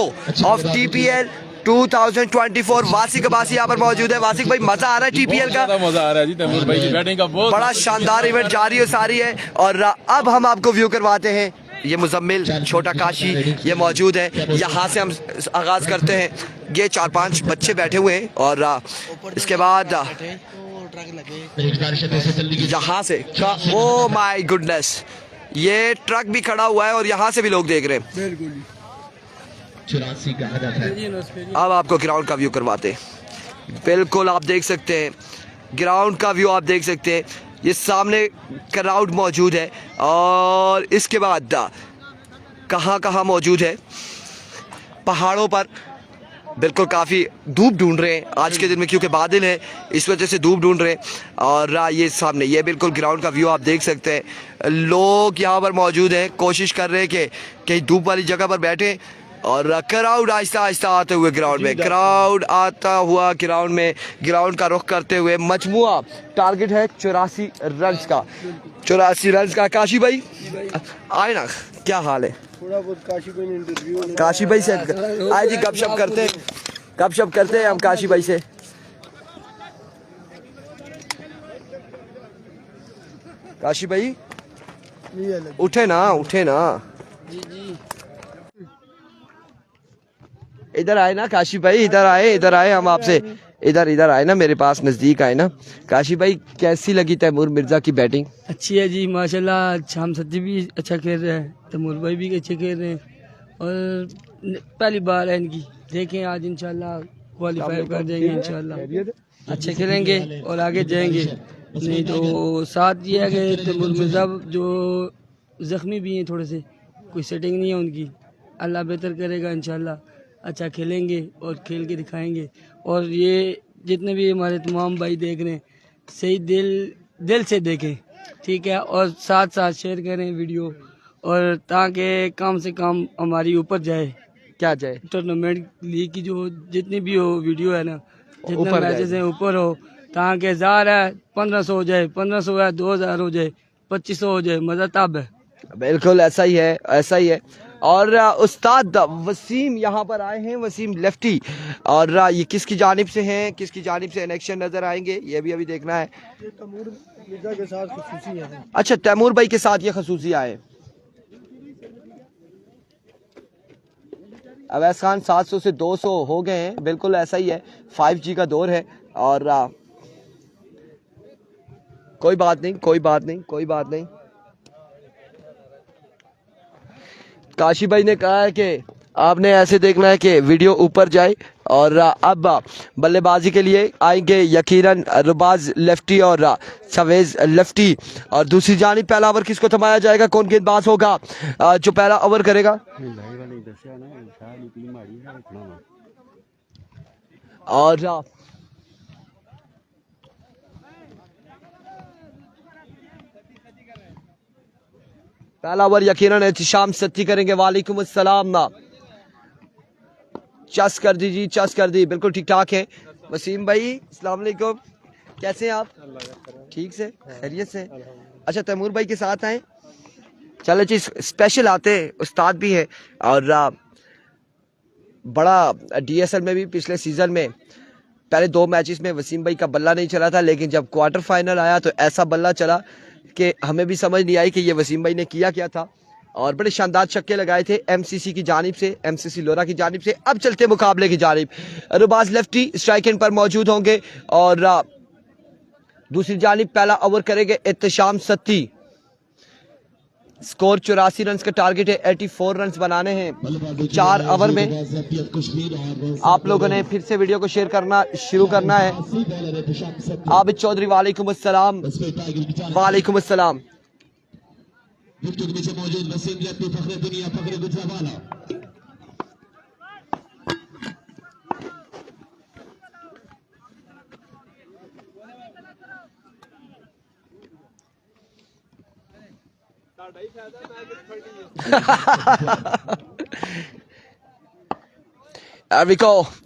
of TPL 2024 Wasiq Abbasi यहाँ पर मौजूद है। वासिक भाई मजा आ रहा है TPL का?
मजा आ रहा है जी, तैमूर भाई की बैटिंग का बहुत
बड़ा शानदार इवेंट जारी है सारी है। और अब हम आपको व्यू करवाते हैं। ये मुजम्मिल, छोटा काशी ये मौजूद है। यहाँ से हम आगाज करते हैं। ये 4-5 बच्चे बैठे हुए हैं और इसके बाद यहाँ से ओ माय गुडनेस, ये ट्रक भी खड़ा हुआ है और यहाँ से भी लोग देख रहे हैं।
84 का हदफ है।
अब आपको ग्राउंड का व्यू करवाते हैं। बिल्कुल आप देख सकते हैं ग्राउंड का व्यू, आप देख सकते हैं ये सामने क्राउड मौजूद है। और इसके बाद कहाँ कहाँ मौजूद है? पहाड़ों पर बिल्कुल काफ़ी धूप ढूंढ रहे हैं आज के दिन में, क्योंकि बादल है इस वजह से धूप ढूंढ रहे हैं। और ये सामने ये बिल्कुल ग्राउंड का व्यू आप देख सकते हैं। लोग यहाँ पर मौजूद हैं, कोशिश कर रहे हैं कि कहीं धूप वाली जगह पर बैठे। और क्राउड आहिस्ता आहिस्ता आते हुए ग्राउंड में, क्राउड आता हुआ ग्राउंड में, ग्राउंड का रुख करते हुए। मजमुआ टारगेट है 84 रन का, 84 रन का। काशी भाई आए ना, क्या हाल है?
थोड़ा बहुत काशी भाई ने इंटरव्यू,
काशी भाई से आए जी, गपशप करते हैं, गपशप करते हैं हम काशी भाई से। काशी भाई उठे ना, उठे ना, इधर आए ना काशी भाई, इधर आए, इधर आए, हम आपसे इधर आए ना, मेरे पास नजदीक आए ना। काशी भाई कैसी लगी तैमूर मिर्जा की बैटिंग?
अच्छी है जी माशाल्लाह। शाम सत्ती भी अच्छा खेल रहे हैं, तैमूर भाई भी अच्छे खेल रहे हैं। और पहली बार है इनकी, देखें आज इंशाल्लाह क्वालिफाई कर देंगे इंशाल्लाह, अच्छे खेलेंगे और आगे जाएंगे। नहीं तो साथ ये है कि तैमूर मिर्जा जो ज़ख्मी भी हैं थोड़े से, कोई सेटिंग नहीं है उनकी, अल्लाह बेहतर करेगा इंशाल्लाह, अच्छा खेलेंगे और खेल के दिखाएंगे। और ये जितने भी हमारे तमाम भाई देख रहे हैं, सही दिल से देखें, ठीक है, और साथ साथ शेयर करें वीडियो, और ताकि कम से कम हमारी ऊपर जाए,
क्या जाए,
टूर्नामेंट लीग की जो जितनी भी हो वीडियो है ना, जितने
ऊपर
मैचेस हैं ऊपर हो, ताकि ज़ाहिर है 1500 हो जाए, 1500 है 2000 हो जाए, 2500 हो जाए, मज़ा तब है।
बिल्कुल ऐसा ही है, ऐसा ही है। और उस्ताद वसीम यहाँ पर आए हैं, वसीम लेफ्टी। और ये किसकी जानिब से हैं, किसकी जानिब से इलेक्शन नजर आएंगे, ये भी अभी देखना है।
तैमूर मिर्जा के साथ खुसूसी है।
अच्छा, तैमूर भाई के साथ ये खसूसी आए। अवैस खान 700 से 200 हो गए हैं, बिल्कुल ऐसा ही है, 5G का दौर है। और कोई बात नहीं, कोई बात नहीं, कोई बात नहीं। काशी भाई ने कहा है कि आपने ऐसे देखना है कि वीडियो ऊपर जाए। और अब बल्लेबाजी के लिए आएंगे यकीनन रुबाज लेफ्टी और सवेज लेफ्टी। और दूसरी जानिब पहला ओवर किसको थमाया जाएगा, कौन गेंदबाज होगा जो पहला ओवर करेगा? और पहला ओवर यकीनन एहतिशाम सत्ती करेंगे। वालेकुम अस्सलाम, चस कर दीजिए, चस कर दी, बिल्कुल ठीक ठाक है। वसीम भाई अस्सलाम वालेकुम, कैसे हैं आप? ठीक से, खैरियत से? अच्छा, तैमूर भाई के साथ आए, चलो जी, स्पेशल आते हैं, उस्ताद भी है। और बड़ा DSL में भी पिछले सीज़न में पहले 2 मैचेस में वसीम भाई का बल्ला नहीं चला था, लेकिन जब क्वार्टर फाइनल आया तो ऐसा बल्ला चला कि हमें भी समझ नहीं आई कि ये वसीम भाई ने किया क्या था। और बड़े शानदार छक्के लगाए थे एमसीसी की जानिब से, एमसीसी लोरा की जानिब से। अब चलते मुकाबले की जानिब। रुबाज लेफ्टी स्ट्राइक एंड पर मौजूद होंगे और दूसरी जानिब पहला ओवर करेंगे एहतशाम सत्ती। स्कोर 84 रन का टारगेट है, 84 रन बनाने हैं 4 ओवर में। आप लोगों ने फिर से वीडियो को शेयर करना शुरू करना है। आबिद चौधरी वालेकुम अस्सलाम। वालेकुम अस्सलाम।
विकेट के पीछे मौजूद वसीम जत्ती, फखरे दुनिया, फखरे गुजरावाला।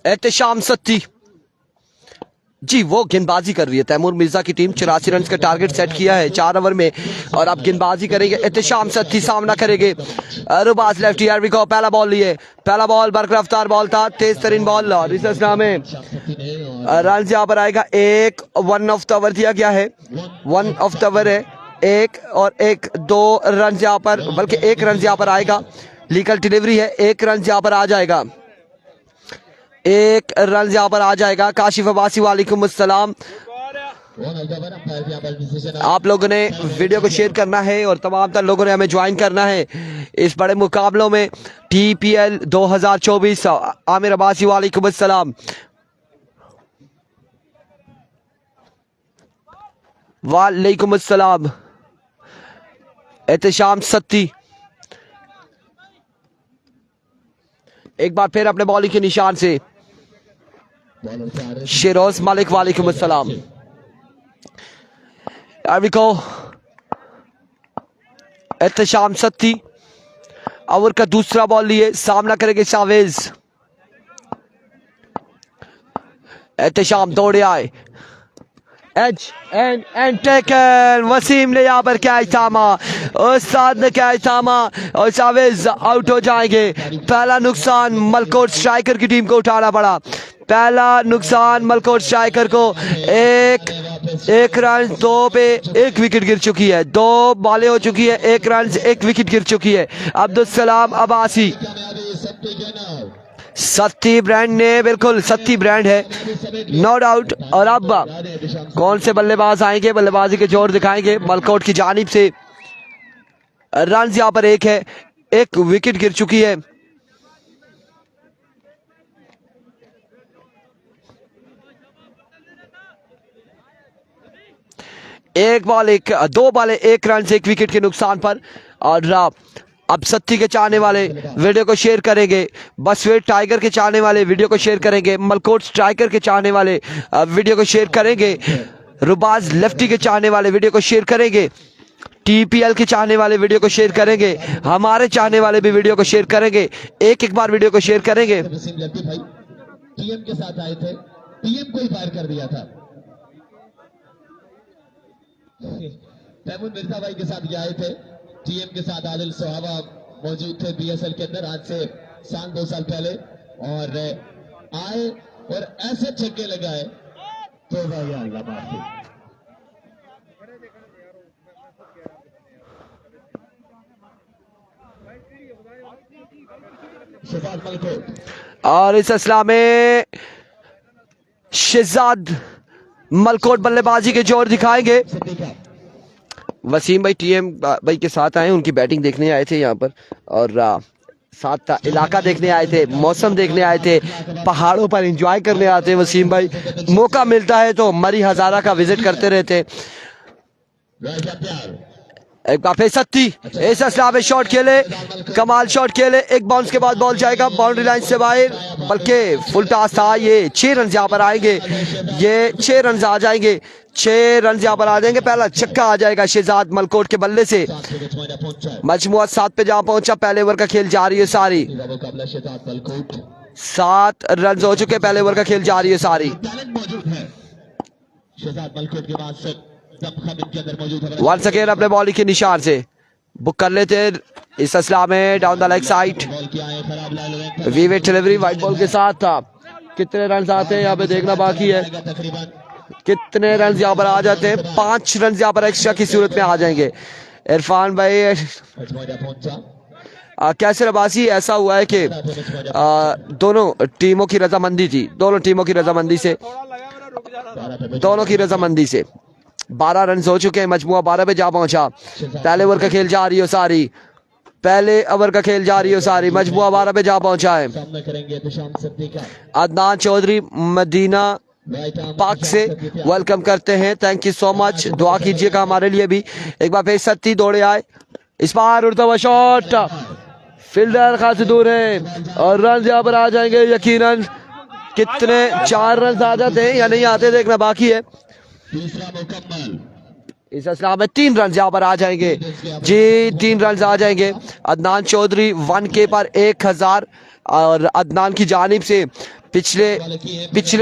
एहतशाम सत्ती जी वो गेंदबाजी कर रही है। तैमूर मिर्जा की टीम 84 रन का टारगेट सेट किया है 4 ओवर में और अब गेंदबाजी करेंगे। एहतशाम सत्ती सामना करेंगे रुबाज लेफ्टी। पहला बॉल लिए, पहला बॉल बरकरफ्तार बॉल था, तेज तरीन बॉल। रन यहाँ पर आएगा एक, 1 ऑफ द ओवर दिया गया है, 1 ऑफ द ओवर है, एक और एक, 2 रन यहाँ पर, बल्कि 1 रन यहाँ पर आएगा। लीगल डिलीवरी है, 1 रन यहाँ पर आ जाएगा, 1 रन यहाँ पर आ जाएगा। काशिफ अब्बासी वालेकुम अस्सलाम। आप लोगों ने वीडियो को शेयर करना है और तमाम तर लोगों ने हमें ज्वाइन करना है इस बड़े मुकाबलों में। TPL 2024। आमिर अब्बासी वालेकुम अस्सलाम। वालेकुम अस्सलाम। एहतशाम सत्ती एक बार फिर अपने बॉलिंग के निशान से। शेरोज मालिक वालेकुम अस्सलाम। एहतशाम सत्ती ओवर का दूसरा बॉल लिए, सामना करेंगे सावेज। एहतशाम दौड़े आए, एज एंड टेकन। वसीम ने यहाँ पर कैच थामा, उस्ताद ने कैच थामा और सावेज आउट हो जाएंगे। पहला नुकसान मलकोट स्ट्राइकर की टीम को उठाना पड़ा। पहला नुकसान मलकोट स्ट्राइकर को। एक रन 2 पे 1 विकेट गिर चुकी है, 2 बॉलें हो चुकी है, 1 रन 1 विकेट गिर चुकी है। अब्दुल सलाम अब्बासी। सत्ती ब्रांड ने, बिल्कुल सत्ती ब्रांड है, नो डाउट। और अब कौन से बल्लेबाज आएंगे, बल्लेबाजी के जोर दिखाएंगे मलकोट की जानिब से। रन यहाँ पर 1 है, 1 विकेट गिर चुकी है। दो बॉलें 1 रन से 1 विकेट के नुकसान पर। और अब सत्ती के चाहने वाले वीडियो को शेयर करेंगे, बसवेट टाइगर के चाहने वाले वीडियो को शेयर करेंगे, मलकोट स्ट्राइकर के चाहने वाले वीडियो को शेयर करेंगे, रुबाज लेफ्टी के चाहने वाले वीडियो को शेयर करेंगे, TPL के चाहने वाले वीडियो को शेयर करेंगे, हमारे चाहने वाले भी वीडियो को शेयर करेंगे। एक बार वीडियो को शेयर करेंगे।
टीएम के साथ आए थे, टीएम को ही फायर कर दिया था। तैमूर मिर्जा भाई के साथ आए थे, टीएम के साथ आदिल सुहावा मौजूद थे BSL के अंदर आज से 2 साल पहले, और आए और ऐसे छक्के लगाए तो भाई अल्लाह माफी। शहजाद मलकोट
और इस असला में शहजाद मलकोट बल्लेबाजी के जोर दिखाएंगे। वसीम भाई TM भाई के साथ आए, उनकी बैटिंग देखने आए थे यहाँ पर, और साथ इलाका देखने आए थे, मौसम देखने आए थे, पहाड़ों पर एंजॉय करने आते हैं वसीम भाई। मौका मिलता है तो मरी हजारा का विजिट करते रहते। एक बार फिर सत्ती इस असला में शॉट खेले, कमाल शॉट खेले, एक बाउंस के बाद बॉल जाएगा बाउंड्री लाइन से बाहर, बल्कि फुल टॉस था। ये 6 रन यहाँ पर आएंगे, ये 6 रन आ जाएंगे, 6 रन यहाँ पर आ जाएंगे। पहला छक्का आ जाएगा शहजाद मलकोट के बल्ले से। मजमुआ 7 पे जहाँ पहुंचा, पहले ओवर का खेल जारी है सारी। 7 रन हो चुके, पहले ओवर का खेल जारी है सारी। वंस अगेन अपने बॉलिंग के निशान से बुक कर लेते हैं इस असला में। डाउन द लेग साइड, वीवेट डिलीवरी वाइट बॉल के साथ था। कितने रन आते हैं यहाँ पे देखना बाकी है, कितने रन यहाँ पर आ जाते हैं। 5 रन यहाँ पर एक्स्ट्रा की सूरत में आ जाएंगे। इरफान भाई
मजमूआ पहुंचा
कैसर अब्बासी ऐसा हुआ है कि दोनों टीमों की रजामंदी थी, दोनों टीमों की रजामंदी से 12 रन हो चुके हैं, मजमुआ 12 पे जा पहुंचा। पहले ओवर का खेल जारी हो सारी, पहले ओवर का खेल जारी हो सारी, मजमुआ 12 पे जा पहुंचा है।
सामना करेंगे एहतशाम सत्ती का
अदनान चौधरी मदीना
राइट आर्म
पाक से वेलकम करते हैं, थैंक यू सो मच, दुआ कीजिएगा हमारे लिए भी। एक बार फिर सत्ती दौड़े आए, इस बार उड़ता हुआ शॉट, फील्डर खासी दूर है और रन यहाँ पर आ जाएंगे यकीनन। कितने 4 रन आ जाते हैं या नहीं आते देखना बाकी है।
तीसरा मुकम्मल
इस असला में 3 रन यहाँ पर आ जाएंगे जी, 3 रन आ जाएंगे। अदनान चौधरी 1K पर 1000 और अदनान की जानिब से पिछले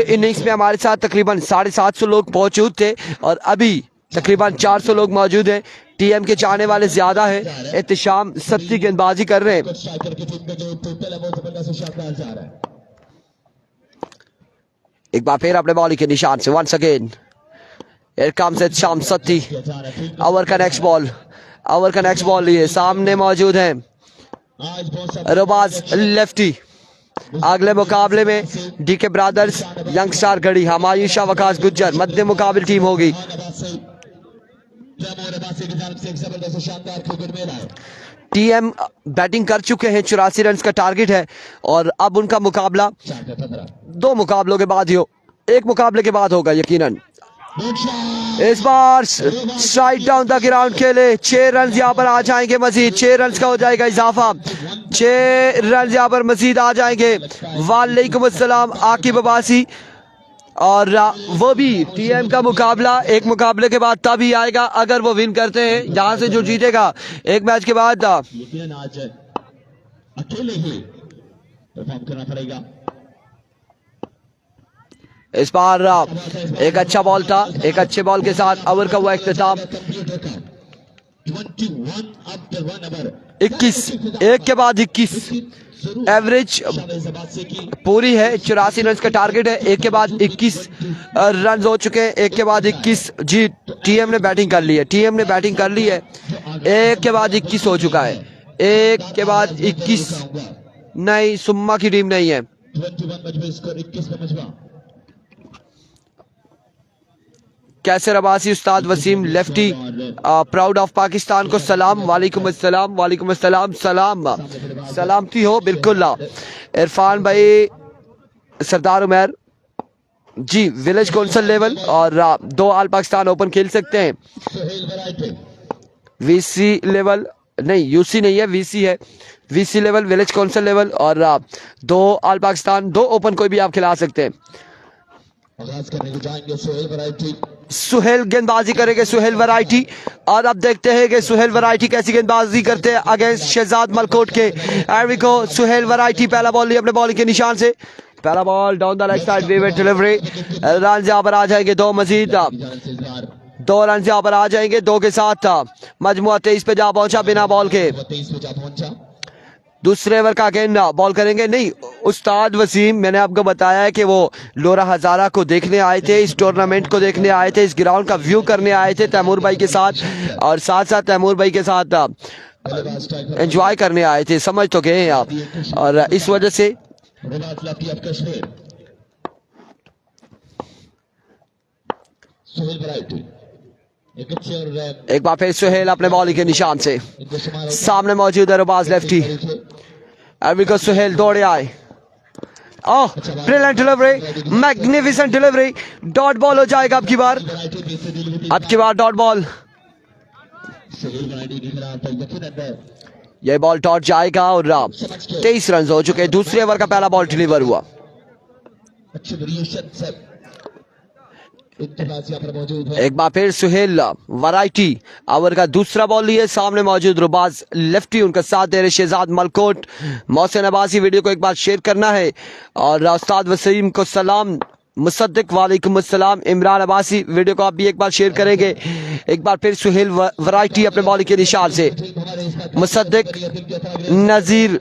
इनिंग्स में हमारे साथ तकरीबन 750 लोग मौजूद थे और अभी तकरीबन 400 लोग मौजूद हैं। टीएम के चाहने वाले ज्यादा हैं। एहतशाम सत्ती गेंदबाजी कर रहे हैं।
स्ट्राइकर की टीम का जो टोटल है वो जबरदस्त शॉट डाल जा रहा है।
एक बार फिर अपने बॉलिंग के निशान से once again here comes Ehtisham Satti. Over का नेक्स्ट बॉल लिए सामने मौजूद हैं
आज बहुत सा
रोबाज लेफ्टी। अगले मुकाबले में डीके ब्रदर्स, यंग स्टार गढ़ी, हमायूं शाह, वकास गुज्जर मध्य मुकाबले टीम होगी। टीएम बैटिंग कर चुके हैं, 84 रन का टारगेट है और अब उनका मुकाबला 2 मुकाबलों के बाद ही हो, 1 मुकाबले के बाद होगा यकीनन। इस बार स्ट्राइक डाउन द ग्राउंड खेले, 6 रन यहाँ पर आ जाएंगे मजीद, 6 रन का हो जाएगा इजाफा, 6 रन यहाँ पर मजीद आ जाएंगे। वालेकुम अस्सलाम आकिब अब्बासी। और वो भी टीएम का मुकाबला 1 मुकाबले के बाद तभी आएगा अगर वो विन करते हैं, यहाँ से जो जीतेगा 1 मैच के बाद।
लेकिन आज अकेले ही परफॉर्म करना पड़ेगा।
इस बार एक अच्छा बॉल था, एक अच्छे बॉल के साथ ओवर का हुआ इख्तिताम। 21 1 के बाद 21 एवरेज पूरी है, 84 रन का टारगेट है, 1 के बाद 21 रन हो चुके हैं, 1 के बाद 21 जी। टीएम ने बैटिंग कर ली है, 1 के बाद 21 हो चुका है, 1 के बाद 21 नहीं, सुम्मा की टीम नहीं है।
21
कैसर अब्बासी, उस्ताद Waseem lefty, proud of Pakistan को सलाम। वालेकुम अस्सलाम, वालेकुम अस्सलाम, सलामती हो बिल्कुल। इरफान भाई, सरदार उमर जी, विलेज कौंसल लेवल और 2 ऑल पाकिस्तान ओपन खेल सकते हैं। वीसी लेवल नहीं, यूसी नहीं है, वीसी है, VC level, village council level और 2 ऑल पाकिस्तान, 2 ओपन कोई भी आप खिला सकते हैं।
आगाज करने को जाएंगे सुहेल वैरायटी।
सुहेल गेंदबाजी करेंगे, सुहेल वैरायटी। और अब देखते हैं कि सुहेल वैरायटी कैसी गेंदबाजी करते हैं अगेंस्ट शहजाद मलकोट के। एरिको सुहेल वैरायटी पहला बॉल लिया अपने बॉलिंग के निशान से, पहला ball down the leg side, वेवेट डिलीवरी, रन यहाँ पर आ जाएंगे 2 मजीद, 2 रन यहाँ पर आ जाएंगे 2 के साथ। मजमुआ 23 पे जा पहुंचा बिना बॉल के।
23 पे जा पहुंचा।
दूसरे ओवर का गेंद बॉल करेंगे नहीं, उस्ताद वसीम, मैंने आपको बताया है कि वो लोरा हजारा को देखने आए थे, इस टूर्नामेंट को देखने आए थे, इस ग्राउंड का व्यू करने आए थे तैमूर भाई के साथ, और साथ साथ तैमूर भाई के साथ एंजॉय करने आए थे, समझ तो गए हैं आप, और इस वजह से एक बार फिर सुहेल अपने बॉलिंग के निशान से, सामने मौजूद है रुबाज लेफ्टी। अभी सुहेल दौड़े आए, ओह brilliant delivery, magnificent delivery, dot ball हो जाएगा अब की बार डॉट बॉल, यह बॉल डॉट जाएगा और 23 रन हो चुके। दूसरे ओवर का पहला बॉल डिलीवर हुआ। एक बार फिर सुहेल वैरायटी ओवर का दूसरा बॉल लिए, सामने मौजूद रुबाज लेफ्टी, उनका साथ दे रहे शहजाद मलकोट। मोहसिन अब्बासी, वीडियो को एक बार शेयर करना है, और उस्ताद वसीम को सलाम, मुसद्दिक वालेकुम अस्सलाम, इमरान अब्बासी, वीडियो को आप भी एक बार शेयर करेंगे। एक बार फिर सुहेल वैरायटी अपने बॉलिंग के निशान से, मुसद्दिक नजीर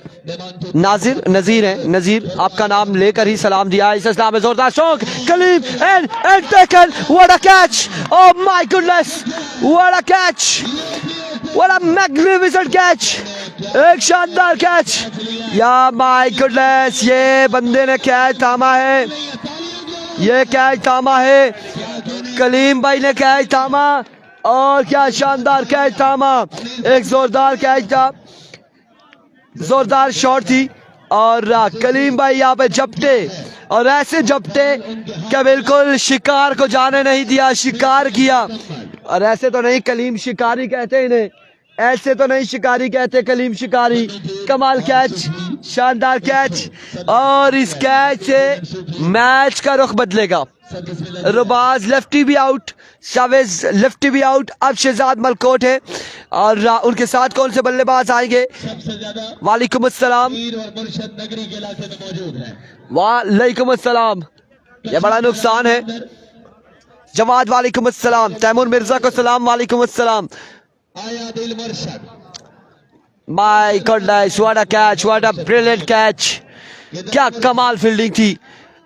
है, नजीर आपका नाम लेकर ही सलाम दिया है। इस इस्लाम में जोरदार shot, Kaleem and taken, what a catch, oh my goodness, what a catch, What a magnificent catch! एक शानदार कैच या माय गुडनेस, ये बंदे ने कैच थामा है, ये कैच थामा है, कलीम भाई ने कैच थामा और क्या शानदार कैच थामा। एक जोरदार कैच था, जोरदार शॉट थी और कलीम भाई यहाँ पे झपटे और ऐसे झपटे कि बिल्कुल शिकार को जाने नहीं दिया, शिकार किया। और ऐसे तो नहीं, कलीम शिकारी कहते इन्हें, ऐसे तो नहीं शिकारी कहते, कलीम शिकारी। कमाल कैच, शानदार कैच और इस कैच से मैच का रुख बदलेगा। रुबाज लेफ्टी भी आउट, शावेज लेफ्टी भी आउट, अब शहजाद मलकोट है और उनके साथ कौन से बल्लेबाज आएंगे? वालेकुम अस्सलाम, वालेकुम अस्सलाम, ये बड़ा नुकसान है। जवाद वालेकुम अस्सलाम, तैमूर मिर्जा को सलाम वालेकुम अस्सलाम। My goodness, what a catch, what a brilliant catch, क्या कमाल फील्डिंग थी।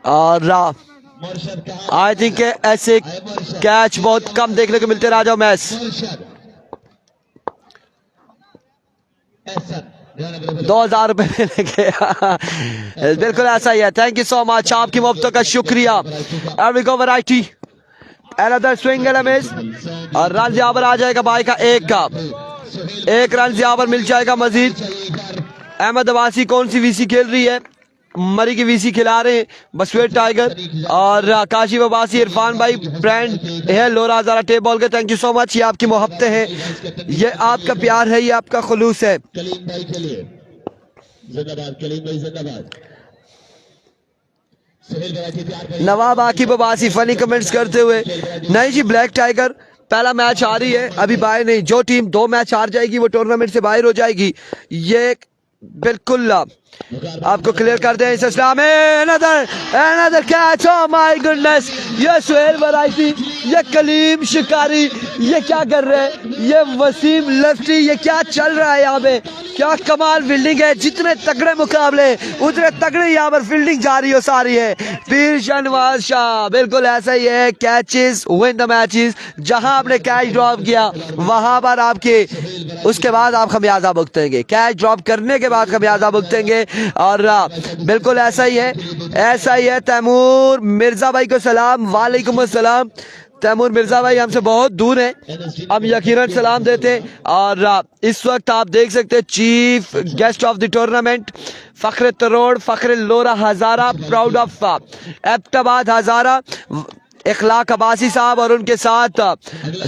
और आई थिंक ऐसे कैच बहुत कम देखने को मिलते राजा मैच। 2000 रुपए मिलेंगे बिल्कुल ऐसा ही है। थैंक यू सो मच, आपकी मोहब्बतों का शुक्रिया। Every variety, another swing and miss और रन यहाँ पर आ जाएगा भाई का एक रन यहाँ पर मिल जाएगा मजीद। अहमद अब्बासी कौन सी वीसी खेल रही है? मरी की वीसी खिला रहे हैं बसवेट टाइगर और काशिफ अब्बासी, इरफान भाई ब्रांड है लोरा हजारा टेप बॉल के। थैंक यू सो मच, ये आपकी मोहब्बतें हैं, ये आपका प्यार है, ये आपका खुलूस है।
कलीम भाई के लिए जिंदाबाद, कलीम भाई जिंदाबाद।
नवाब आकिब अब्बासी फनी कमेंट्स करते हुए, नहीं जी ब्लैक टाइगर पहला मैच आ रही है, अभी बाहर नहीं। जो टीम 2 मैच हार जाएगी वो टूर्नामेंट से बाहर हो जाएगी, ये बिल्कुल आपको क्लियर कर दें। इस इस्लाम में another catch, oh my goodness, ये सुहेल वैरायटी, ये कलीम शिकारी, ये क्या कर रहे हैं, ये वसीम लेफ्टी, ये क्या चल रहा है यहाँ पे, क्या कमाल फील्डिंग है। जितने तगड़े मुकाबले उतने तगड़े यहाँ पर फील्डिंग जारी हो सारी है। पीर शहनवाज शाह, बिल्कुल ऐसा ही है, कैचेस विन द मैचेस। जहां आपने कैच ड्रॉप किया वहां पर आपके उसके बाद आप खमियाजा भुगतेंगे, कैच ड्रॉप करने के बाद खमियाजा भुगतेंगे। और बिल्कुल ऐसा ही है, ऐसा ही है। तैमूर मिर्जा भाई को सलाम वालेकुम अस्सलाम। तैमूर मिर्जा भाई हमसे बहुत दूर हैं, हम यकीनन सलाम देते हैं। और इस वक्त आप देख सकते हैं chief guest of the tournament फख्र तरोड़, फख्र लोरा हजारा, प्राउड ऑफ एबटाबाद हजारा, इखलाक अब्बासी साहब और उनके साथ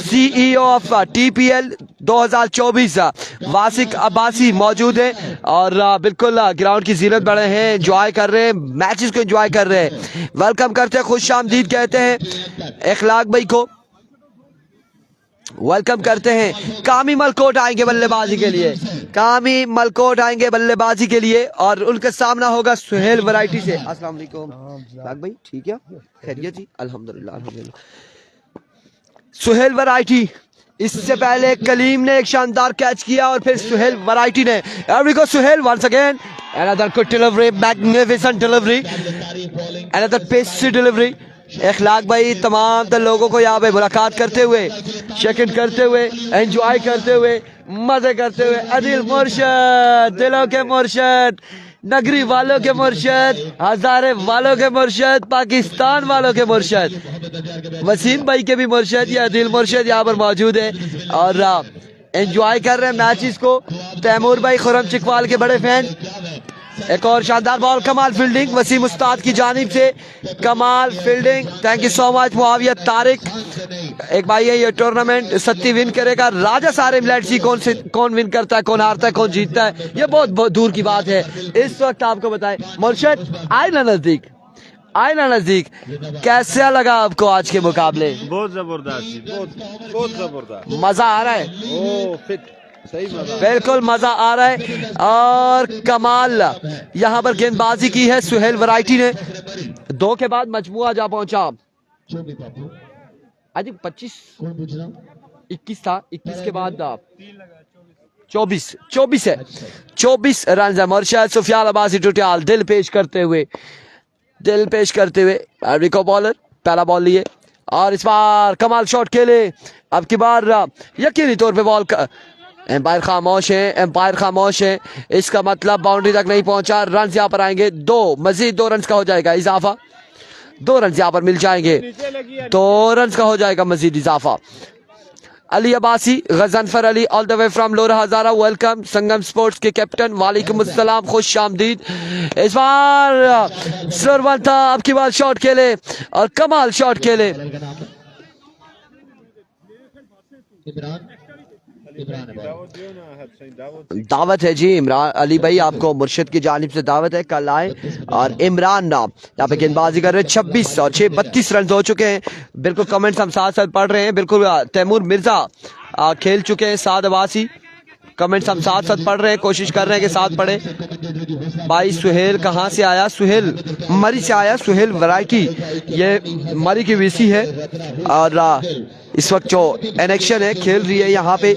CEO of TPL 2024 Wasiq Abbasi मौजूद है और बिल्कुल ग्राउंड की जीनत बढ़े हैं, एंजॉय कर रहे हैं, मैचेस को एंजॉय कर रहे हैं। वेलकम करते हैं, खुश आमदीद कहते हैं इखलाक भाई को, वेलकम करते हैं। कामी मलकोट आएंगे बल्लेबाजी के लिए, कामी मलकोट आएंगे बल्लेबाजी के लिए और उनका सामना होगा सुहेल वैरायटी से। अस्सलाम वालेकुम भाई, ठीक है, खैरियत जी, अल्हम्दुलिल्लाह अल्हम्दुलिल्लाह। सुहेल वैरायटी, इससे पहले कलीम ने एक शानदार कैच किया और फिर सुहेल वैरायटी ने। एवरीगो Suhail once again, another good delivery, magnificent delivery, another pacy delivery. Ikhlaq भाई तमाम लोगों को यहाँ पे मुलाकात करते हुए, शेक करते हुए, एंजॉय करते हुए, मजे करते हुए। अदिल मुर्शद, दिलों के मुर्शद, नगरी वालों के मुर्शद, हजारे वालों के मुर्शद, पाकिस्तान वालों के मुर्शद, वसीम भाई के भी मुर्शद, या दिल मुर्शद यहाँ पर मौजूद है और एंजॉय कर रहे हैं मैचेस को। तैमूर भाई खुरम चिकवाल के बड़े फैन। एक और शानदार बॉल, कमाल फील्डिंग वसीम उस्ताद की जानिब से, कमाल fielding. Thank you so much Muawiya Tariq. एक भाई है, ये टूर्नामेंट सत्ती विन करेगा, राजा सारे लेट्स सी कौन विन करता है, कौन हारता है, कौन जीतता है, ये बहुत दूर की बात है। इस वक्त आपको बताएं, मुर्शद आए ना नजदीक, आए ना नजदीक, कैसा लगा आपको आज के मुकाबले?
बहुत जबरदस्त, बहुत जबरदस्त,
मजा आ रहा है,
ओ फिट, सही मजा,
बिल्कुल मजा आ रहा है। और कमाल यहाँ पर गेंदबाजी की है सुहेल वैरायटी ने। 2 के बाद मजमुआ जा पहुंचा, आई थिंक 21 था, 21 के बाद 24 है, 24 रन है। मुर्शद सुफियान अब्बासी टुटियाल दिल पेश करते हुए रिको बॉलर पहला बॉल लिए और इस बार कमाल शॉट खेले। अब की बार यकीनी तौर पे बॉल एम्पायर खामोश है, एम्पायर खामोश है, इसका मतलब बाउंड्री तक नहीं पहुंचा। रन यहाँ पर आएंगे, मजीद 2 रन का हो जाएगा इजाफा, 2 रन यहाँ पर मिल जाएंगे, 2 रन का हो जाएगा मजीद इजाफा। Ali Abbasi, Ghazanfar Ali all the way from Lora Hazara, welcome Sangam sports के कैप्टन, वालेकुम अस्सलाम, खुश आमदीद। इस बार सरवन था, अब की बार शॉट खेले और कमाल शॉट खेले। दावत है जी इमरान अली भाई, आपको मुर्शिद की जानिब से दावत है, कल आए। और इमरान नाम यहाँ पे गेंदबाजी कर रहे हैं, 26 और 6 32 रन हो चुके हैं। बिल्कुल कमेंट्स हम साथ साथ पढ़ रहे हैं। बिल्कुल तैमूर मिर्जा खेल चुके हैं, साद अब्बासी कमेंट्स हम साथ साथ पढ़ रहे हैं, कोशिश कर रहे हैं कि साथ पढ़े। भाई सुहेल कहाँ से आया? सुहेल मरी से आया, सुहेल वैरायटी, ये मरी की वीसी है। और इस वक्त जो एनेक्शन है खेल रही है यहाँ पे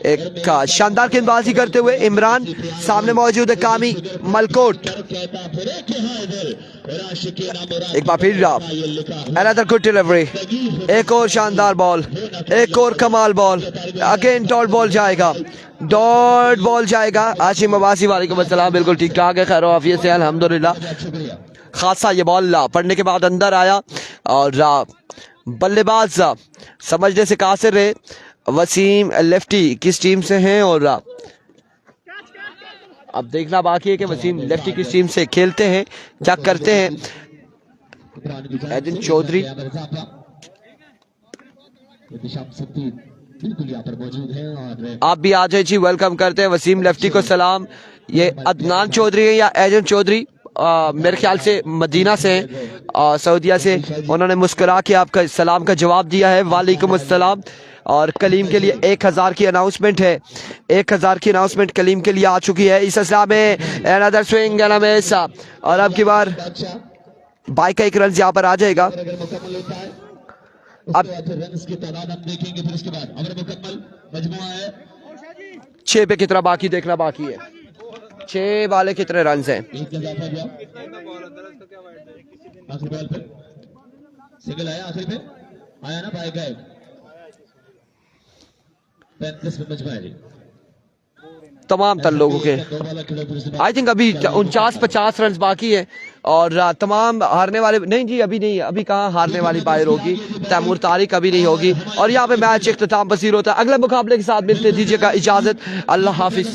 एक शानदार गेंदबाजी करते हुए इमरान, सामने मौजूद है कामी मलकोट। एक बार फिर अनदर गुड डिलीवरी, एक और शानदार बॉल, एक और कमाल बॉल, अगेन डॉट बॉल जाएगा, डॉट बॉल जाएगा। आशिम अब्बासी वालेकुम अस्सलाम, बिल्कुल ठीक ठाक है, खैर आफियत से अल्हम्दुलिल्लाह। खासा ये बॉल पढ़ने के बाद अंदर आया और बल्लेबाज समझने से कासिर है। वसीम लेफ्टी किस टीम से हैं और अब देखना बाकी है कि वसीम लेफ्टी किस टीम से खेलते हैं, क्या करते हैं। एजन चौधरी आप भी आ जाए जी, वेलकम करते हैं वसीम लेफ्टी को सलाम। ये अदनान चौधरी है या एजन चौधरी, मेरे ख्याल से मदीना से हैं, सऊदिया से। उन्होंने मुस्कुरा के आपका सलाम का जवाब दिया है, वालेकुम अस्सलाम। और कलीम के लिए 1000 की अनाउंसमेंट है, 1000 की अनाउंसमेंट कलीम के लिए आ चुकी है। इस असला में अनदर स्विंग और अब की बार 22 का 1 रन यहाँ पर आ जाएगा। अब 6 पे कितना बाकी देखना बाकी है, 6 वाले कितने रन हैं।
सिंगल आया आखिर पे, आया ना भाई का 35 पे मजमा है
तमाम तर लोगों के। आई थिंक अभी 49-50 रन बाकी है और तमाम हारने वाले नहीं जी, अभी नहीं, अभी कहाँ हारने वाली पायर होगी, तैमूर तारिक अभी नहीं होगी। और यहाँ पे मैच इख्तिताम पसीर होता है। अगले मुकाबले के साथ मिलते, दीजिएगा इजाजत, अल्लाह हाफिज।